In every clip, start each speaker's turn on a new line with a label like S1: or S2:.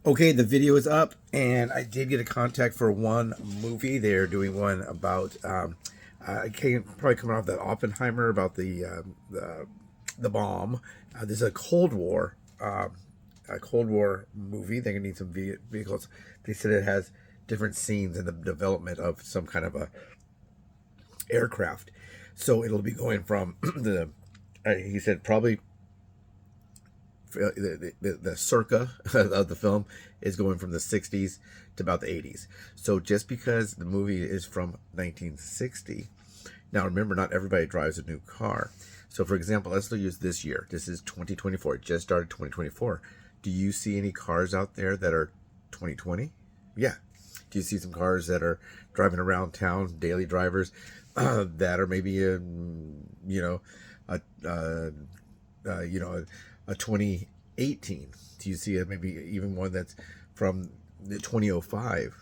S1: Okay, the video is up, and I did get a contact for one movie. They're doing one about I came probably coming off that Oppenheimer about the bomb. This is a Cold War movie. They're gonna need some vehicles. They said it has different scenes in the development of some kind of a aircraft. So it'll be going from the he said probably the circa of the film is going from the 60s to about the 80s. So just because the movie is from 1960, now remember, not everybody drives a new car. So for example, let's use this year. This is 2024. It just started 2024. Do you see any cars out there that are 2020? Yeah. Do you see some cars that are driving around town, daily drivers, that are maybe a, a 2018? Do you see maybe even one that's from the 2005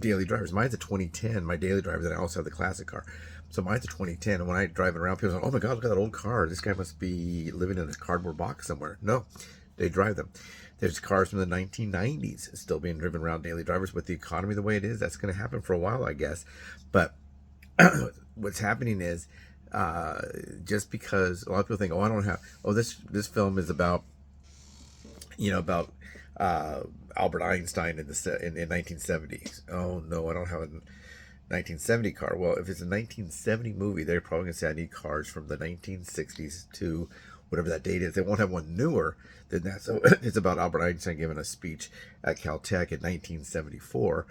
S1: daily drivers? Mine's a 2010, my daily driver, and I also have the classic car. So mine's a 2010, and when I drive it around, people are like, oh my God, look at that old car. This guy must be living in a cardboard box somewhere. No, they drive them. There's cars from the 1990s still being driven around daily drivers. With the economy the way it is, that's going to happen for a while, I guess. But what's happening is just because a lot of people think, oh, I don't have, oh, this film is about, about Albert Einstein in 1970s. Oh no, I don't have a 1970 car. Well, if it's a 1970 movie, they're probably gonna say I need cars from the 1960s to whatever that date is. They won't have one newer than that. So it's about Albert Einstein giving a speech at Caltech in 1974.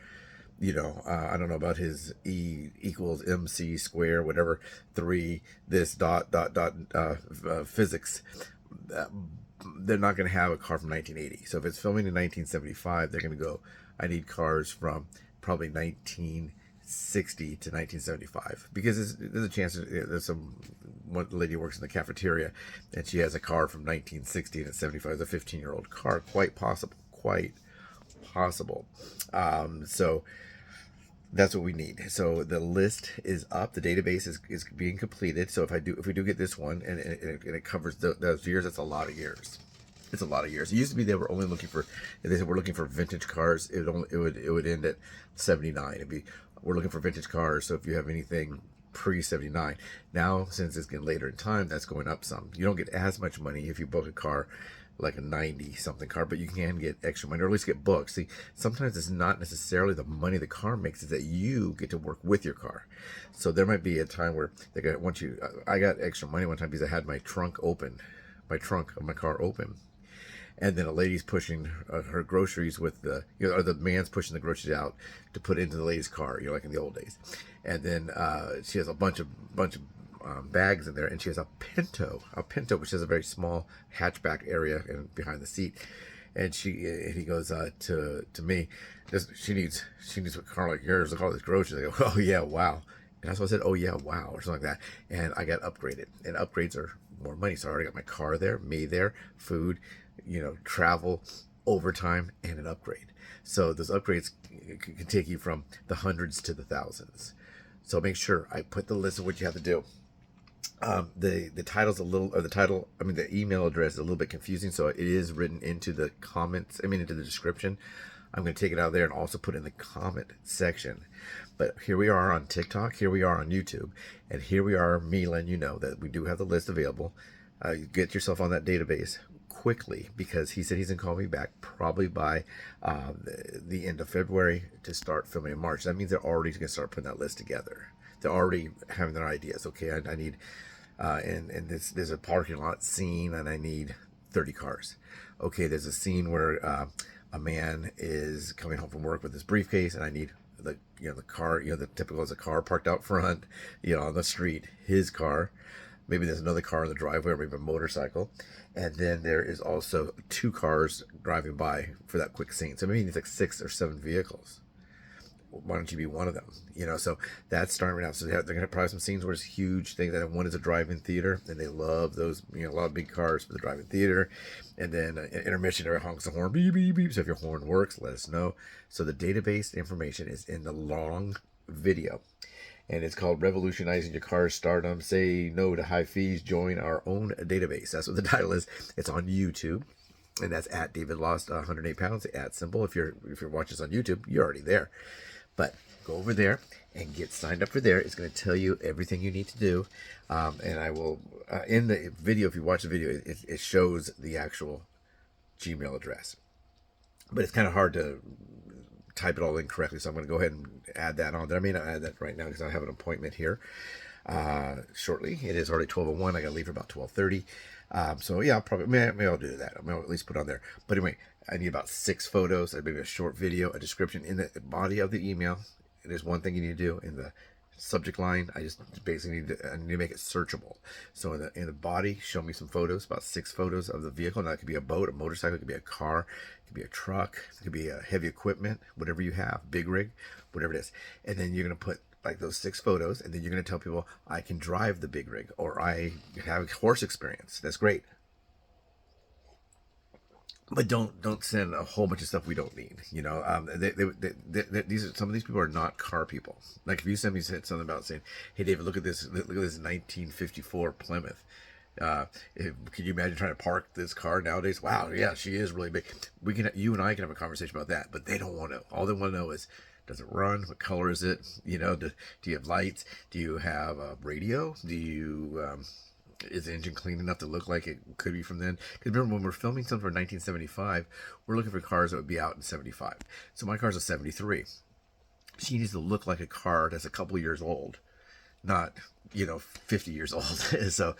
S1: I don't know about his E equals MC square, whatever, three, this physics. Uh, they're not going to have a car from 1980. So if it's filming in 1975, they're going to go, I need cars from probably 1960 to 1975, because there's a chance there's one lady works in the cafeteria and she has a car from 1960 and it's 75. It's a 15-year-old car. Quite possible. Quite possible. So that's what we need. So the list is up. The database is being completed. So if we do get this one, and it covers those years, that's a lot of years. It's a lot of years. It used to be they were only looking for, if they said we're looking for vintage cars, it would end at 79. It'd be, we're looking for vintage cars. So if you have anything pre 79, now since it's getting later in time, that's going up some. You don't get as much money if you book a car like a 90 something car, but you can get extra money, or at least get booked. See, sometimes it's not necessarily the money the car makes, it's that you get to work with your car. So there might be a time where I got extra money one time because I had my trunk of my car open, and then a lady's pushing her groceries with or the man's pushing the groceries out to put into the lady's car, like in the old days. And then she has a bunch of bags in there, and she has a Pinto, which is a very small hatchback area and behind the seat. And he goes to me, she needs a car like yours. Look at all these groceries. I go, oh yeah, wow. And that's why I said, oh yeah, wow, or something like that. And I got upgraded, and upgrades are more money. So I already got my car there, me there, food, travel, overtime, and an upgrade. So those upgrades can take you from the hundreds to the thousands. So make sure I put the list of what you have to do. The title's the email address is a little bit confusing, so it is written into the comments, into the description. I'm going to take it out there and also put it in the comment section. But here we are on TikTok, here we are on YouTube, and here we are, me letting you know that we do have the list available. Get yourself on that database quickly, because he said he's going to call me back probably by the end of February to start filming in March. That means they're already going to start putting that list together. They're already having their ideas. Okay, I need, and there's a parking lot scene, and I need 30 cars. Okay, there's a scene where a man is coming home from work with his briefcase, and I need the car, the typical is a car parked out front, on the street, his car. Maybe there's another car in the driveway, or maybe a motorcycle. And then there is also 2 cars driving by for that quick scene. So maybe it's like 6 or 7 vehicles. Why don't you be one of them? So that's starting right now. So they're going to probably some scenes where it's huge things. And one is a drive-in theater, and they love those, a lot of big cars for the drive-in theater. And then intermission, everyone honks the horn, beep, beep, beep. So if your horn works, let us know. So the database information is in the long video, and it's called Revolutionizing Your Car's Stardom. Say no to high fees. Join our own database. That's what the title is. It's on YouTube. and that's at David Lost 108 pounds, at symbol. If you're watching this on YouTube, you're already there. But go over there and get signed up for there. It's going to tell you everything you need to do. And I will, in the video, if you watch the video, it shows the actual Gmail address. But it's kind of hard to type it all in correctly, so I'm going to go ahead and add that on there. I may not add that right now because I have an appointment here shortly. It is already 12:01. I got to leave for about 12:30. So yeah, maybe I'll do that. I'll at least put on there. But anyway, I need about 6 photos, maybe a short video, a description in the body of the email. There's one thing you need to do in the subject line. I just basically need to make it searchable. So in the body, show me some photos, about 6 photos of the vehicle. Now it could be a boat, a motorcycle, it could be a car, it could be a truck, it could be a heavy equipment, whatever you have, big rig, whatever it is. And then you're going to put like those 6 photos, and then you're going to tell people, I can drive the big rig, or I have horse experience. That's great. But don't send a whole bunch of stuff we don't need. You know, some of these people are not car people. Like if you send me something about saying, "Hey David, look at this 1954 Plymouth." Can you imagine trying to park this car nowadays? Wow, yeah, she is really big. You and I can have a conversation about that, but they don't want to. All they want to know is, does it run? What color is it? You know, do you have lights? Do you have a radio? Do you is the engine clean enough to look like it could be from then? Because remember, when we're filming something for 1975, we're looking for cars that would be out in 75. So my car's a 73. She needs to look like a car that's a couple years old, not 50 years old. So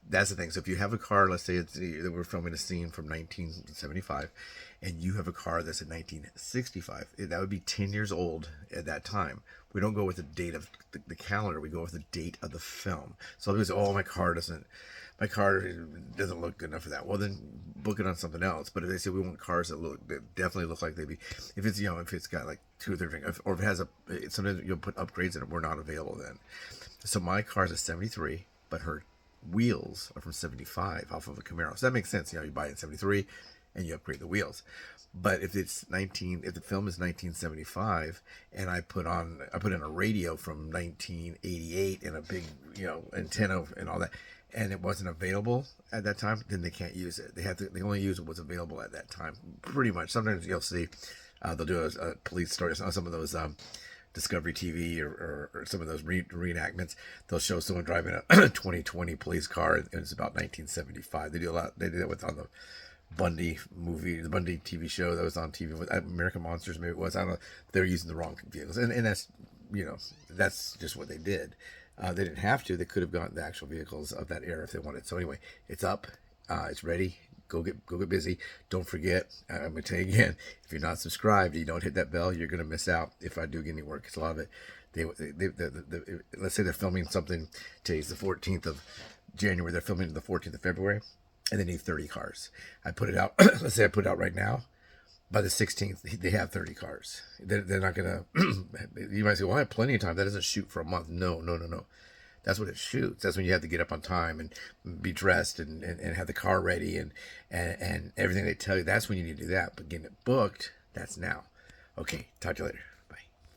S1: that's the thing. So if you have a car, let's say we're filming a scene from 1975, and you have a car that's in 1965, that would be 10 years old at that time. We don't go with the date of the calendar. We go with the date of the film. So people say, "Oh, my car doesn't look good enough for that." Well, then book it on something else. But if they say we want cars that definitely look like they'd be, if it's got like 2 or 3 things, or if it has sometimes you'll put upgrades in it, we're not available then. So my car's a 73, but her wheels are from 75 off of a Camaro. So that makes sense. You buy it in 73 and you upgrade the wheels. But if the film is 1975 and I put in a radio from 1988 and a big, antenna and all that, and it wasn't available at that time, then they can't use it. They only use what's available at that time, pretty much. Sometimes you'll see they'll do a police story on some of those Discovery TV or some of those reenactments. They'll show someone driving a 2020 police car, and it's about 1975. They do that with on the Bundy movie, the Bundy TV show that was on TV with American Monsters, maybe it was. I don't know. They're using the wrong vehicles, and that's that's just what they did. They didn't have to. They could have gotten the actual vehicles of that era if they wanted. So anyway, it's up. It's ready. Go get busy. Don't forget, I'm going to tell you again, if you're not subscribed, you don't hit that bell, you're going to miss out if I do get any work. Because a lot of it, let's say they're filming something, today's the 14th of January, they're filming the 14th of February, and they need 30 cars. I put it out, let's say I put it out right now, by the 16th, they have 30 cars. They're not going to, you might say, well, I have plenty of time. That doesn't shoot for a month. No. That's what it shoots. That's when you have to get up on time and be dressed and have the car ready and everything they tell you. That's when you need to do that. But getting it booked, that's now. Okay, talk to you later.